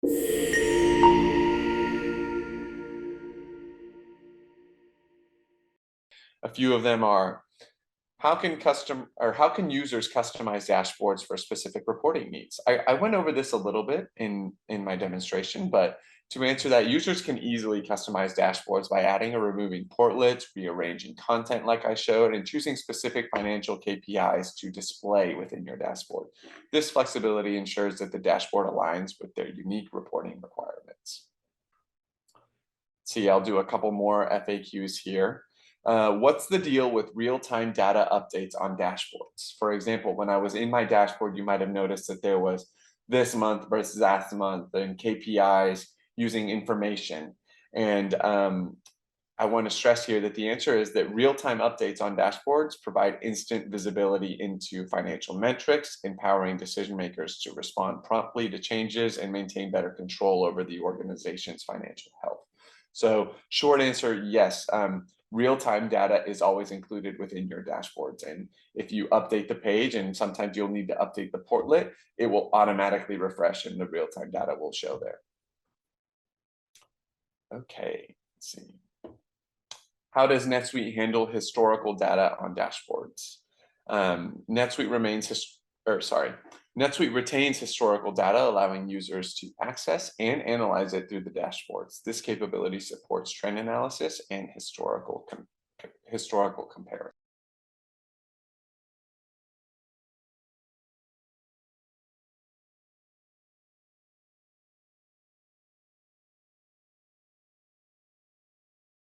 A few of them are, how can users customize dashboards for specific reporting needs? I went over this a little bit in my demonstration, but to answer that, users can easily customize dashboards by adding or removing portlets, rearranging content like I showed, and choosing specific financial KPIs to display within your dashboard. This flexibility ensures that the dashboard aligns with their unique reporting requirements. See, I'll do a couple more FAQs here. What's the deal with real-time data updates on dashboards? For example, when I was in my dashboard, you might have noticed that there was this month versus last month and KPIs using information. And I want to stress here that the answer is that real-time updates on dashboards provide instant visibility into financial metrics, empowering decision makers to respond promptly to changes and maintain better control over the organization's financial health. So short answer, yes, real-time data is always included within your dashboards. And if you update the page, and sometimes you'll need to update the portlet, it will automatically refresh and the real-time data will show there. Okay, let's see. How does NetSuite handle historical data on dashboards? NetSuite retains historical data, allowing users to access and analyze it through the dashboards. This capability supports trend analysis and historical comparison.